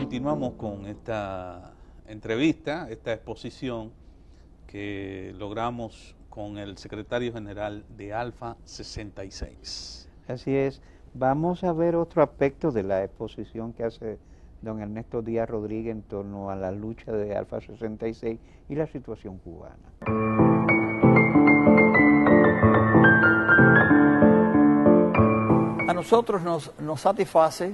continuamos con esta entrevista, esta exposición que logramos con el secretario general de Alfa 66. Así es. Vamos a ver otro aspecto de la exposición que hace don Ernesto Díaz Rodríguez en torno a la lucha de Alfa 66 y la situación cubana. A nosotros nos satisface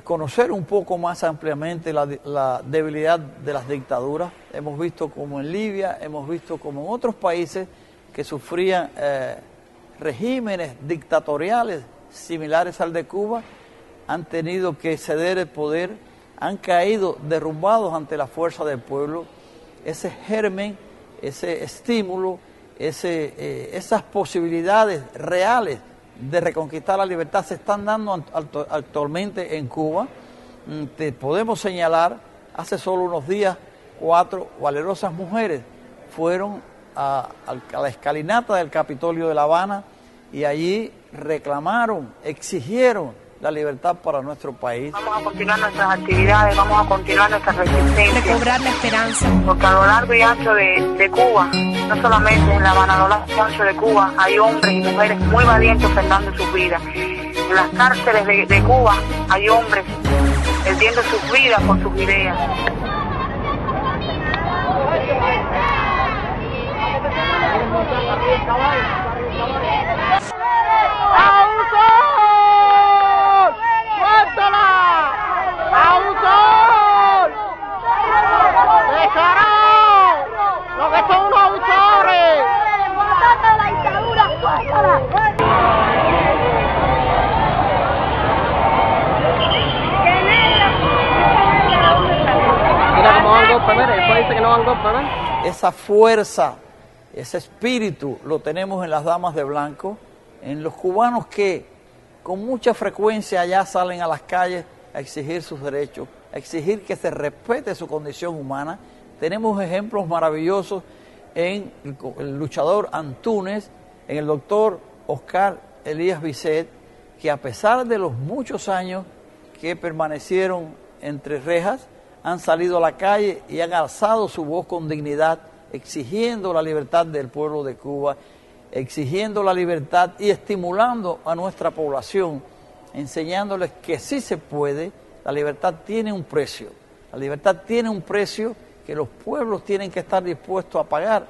conocer un poco más ampliamente la debilidad de las dictaduras. Hemos visto como en Libia, hemos visto como en otros países que sufrían regímenes dictatoriales similares al de Cuba, han tenido que ceder el poder, han caído derrumbados ante la fuerza del pueblo. Ese germen, ese estímulo, esas posibilidades reales de reconquistar la libertad se están dando actualmente en Cuba. Te podemos señalar, hace solo unos días, 4 valerosas mujeres fueron a la escalinata del Capitolio de La Habana y allí reclamaron, exigieron la libertad para nuestro país. Vamos a continuar nuestras actividades, vamos a continuar nuestra resistencia. Recobrar la esperanza. Porque a lo largo y ancho de Cuba, no solamente en La Habana, a lo largo y ancho de Cuba, hay hombres y mujeres muy valientes ofrendando sus vidas. En las cárceles de Cuba hay hombres perdiendo sus vidas por sus ideas. Esa fuerza, ese espíritu lo tenemos en las damas de blanco, en los cubanos que con mucha frecuencia ya salen a las calles a exigir sus derechos, a exigir que se respete su condición humana. Tenemos ejemplos maravillosos en el luchador Antúnez, en el doctor Oscar Elías Bisset, que a pesar de los muchos años que permanecieron entre rejas, han salido a la calle y han alzado su voz con dignidad, exigiendo la libertad del pueblo de Cuba, exigiendo la libertad y estimulando a nuestra población, enseñándoles que sí se puede. La libertad tiene un precio, la libertad tiene un precio que los pueblos tienen que estar dispuestos a pagar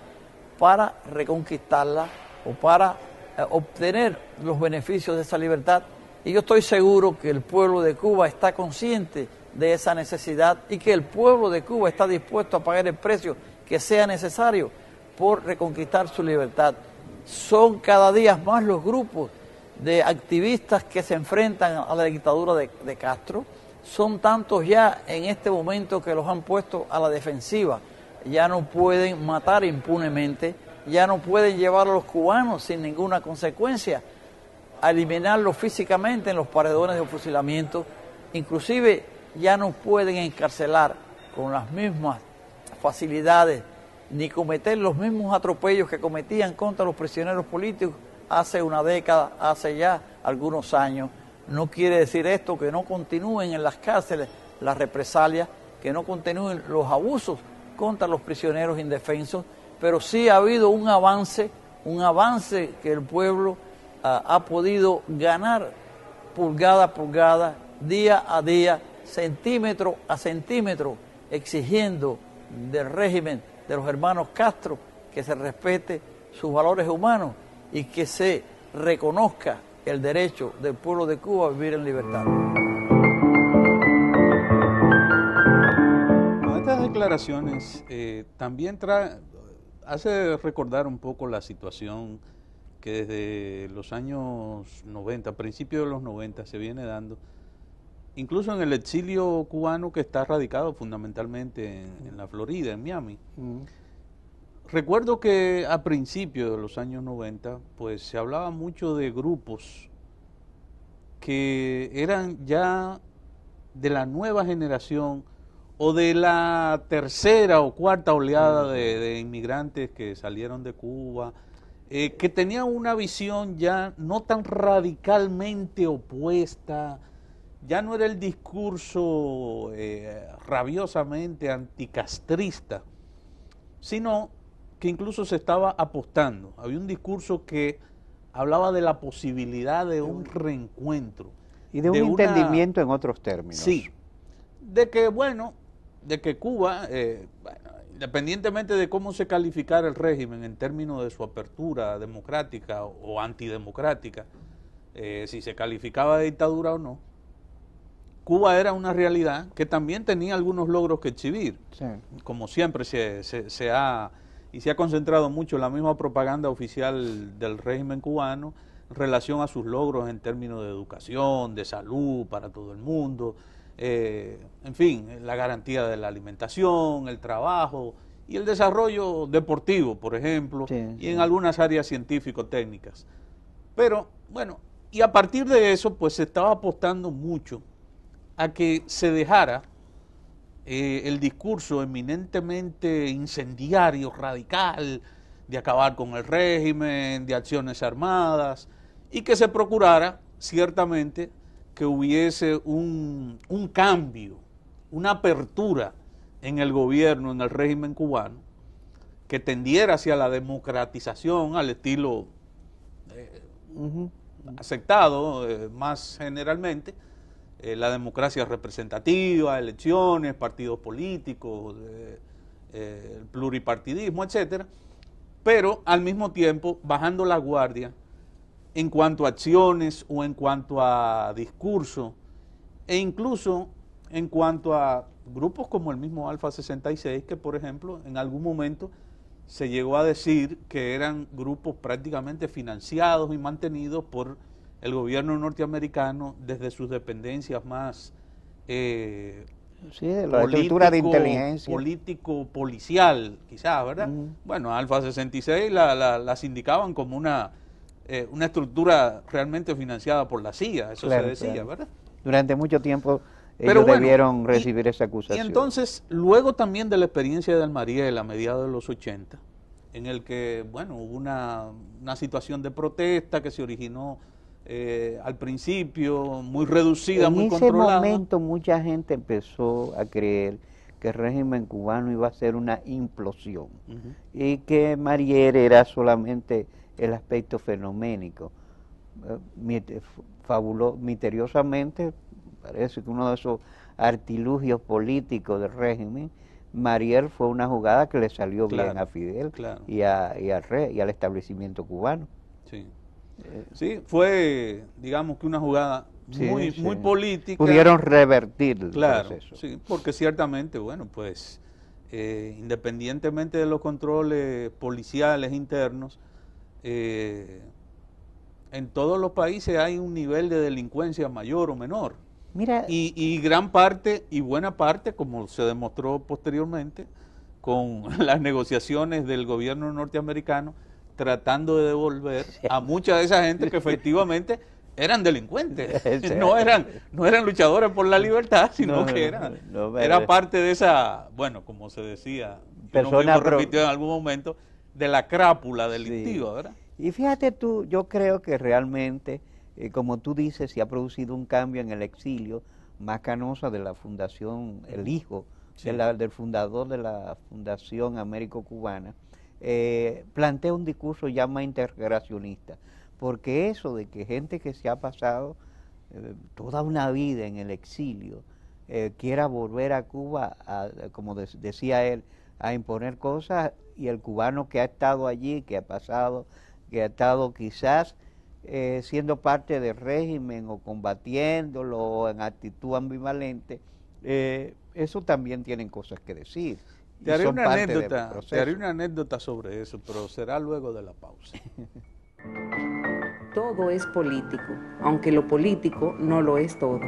para reconquistarla o para obtener los beneficios de esa libertad. Y yo estoy seguro que el pueblo de Cuba está consciente de esa necesidad y que el pueblo de Cuba está dispuesto a pagar el precio que sea necesario por reconquistar su libertad. Son cada día más los grupos de activistas que se enfrentan a la dictadura de Castro. Son tantos ya en este momento que los han puesto a la defensiva. Ya no pueden matar impunemente, ya no pueden llevar a los cubanos sin ninguna consecuencia, a eliminarlos físicamente en los paredones de fusilamiento. Inclusive ya no pueden encarcelar con las mismas facilidades ni cometer los mismos atropellos que cometían contra los prisioneros políticos hace una década, hace ya algunos años. No quiere decir esto que no continúen en las cárceles las represalias, que no continúen los abusos contra los prisioneros indefensos, pero sí ha habido un avance que el pueblo ha podido ganar pulgada a pulgada, día a día, centímetro a centímetro, exigiendo del régimen de los hermanos Castro que se respete sus valores humanos y que se reconozca el derecho del pueblo de Cuba a vivir en libertad. Con estas declaraciones también hace recordar un poco la situación que desde los años 90, principios de los 90, se viene dando, incluso en el exilio cubano que está radicado fundamentalmente en la Florida, en Miami. Recuerdo que a principios de los años 90, pues se hablaba mucho de grupos que eran ya de la nueva generación o de la tercera o cuarta oleada de inmigrantes que salieron de Cuba, que tenían una visión ya no tan radicalmente opuesta ya no era el discurso rabiosamente anticastrista, sino que incluso se estaba apostando. Había un discurso que hablaba de la posibilidad de un reencuentro. Y de un entendimiento en otros términos. Sí, de que, bueno, de que Cuba, bueno, independientemente de cómo se calificara el régimen en términos de su apertura democrática o antidemocrática, si se calificaba de dictadura o no, Cuba era una realidad que también tenía algunos logros que exhibir. Sí. Como siempre se ha concentrado mucho en la misma propaganda oficial del régimen cubano en relación a sus logros en términos de educación, de salud para todo el mundo, en fin, la garantía de la alimentación, el trabajo y el desarrollo deportivo, por ejemplo, y en algunas áreas científico-técnicas. Pero, bueno, y a partir de eso, pues se estaba apostando mucho a que se dejara el discurso eminentemente incendiario, radical, de acabar con el régimen, de acciones armadas, y que se procurara, ciertamente, que hubiese un cambio, una apertura en el gobierno, en el régimen cubano, que tendiera hacia la democratización al estilo aceptado más generalmente, la democracia representativa, elecciones, partidos políticos, el pluripartidismo, etcétera, pero al mismo tiempo bajando la guardia en cuanto a acciones o en cuanto a discurso e incluso en cuanto a grupos como el mismo Alfa 66, que por ejemplo en algún momento se llegó a decir que eran grupos prácticamente financiados y mantenidos por el gobierno norteamericano desde sus dependencias más de la estructura de inteligencia, político-policial, quizás, ¿verdad? Bueno, Alfa 66 las indicaban como una estructura realmente financiada por la CIA, eso se decía, ¿verdad? Durante mucho tiempo ellos debieron recibir esa acusación. Y entonces, luego también de la experiencia de Almariel a mediados de los 80, en el que, bueno, hubo una situación de protesta que se originó al principio, muy reducida, muy controlada. En ese momento mucha gente empezó a creer que el régimen cubano iba a ser una implosión y que Mariel era solamente el aspecto fenoménico. Misteriosamente, parece que uno de esos artilugios políticos del régimen, Mariel fue una jugada que le salió bien a Fidel y al establecimiento cubano. Sí. Sí, fue, digamos que una jugada muy política. Pudieron revertir el proceso. Sí, porque ciertamente, bueno, pues, independientemente de los controles policiales internos, en todos los países hay un nivel de delincuencia mayor o menor. Mira, y gran parte y buena parte, como se demostró posteriormente, con las negociaciones del gobierno norteamericano, tratando de devolver a mucha de esa gente que efectivamente eran delincuentes, no eran luchadores por la libertad, sino que era parte de esa, bueno, como se decía, persona repitió en algún momento, de la crápula delictiva, ¿verdad? Y fíjate tú, yo creo que realmente, como tú dices, se ha producido un cambio en el exilio. Macanosa, de la fundación, el hijo del fundador de la Fundación Américo-Cubana, plantea un discurso ya más integracionista, porque eso de que gente que se ha pasado toda una vida en el exilio quiera volver a Cuba, como decía él, a imponer cosas, y el cubano que ha estado allí, que ha estado quizás siendo parte del régimen o combatiéndolo o en actitud ambivalente, eso también tienen cosas que decir. Te haré una anécdota sobre eso, pero será luego de la pausa. Todo es político, aunque lo político no lo es todo.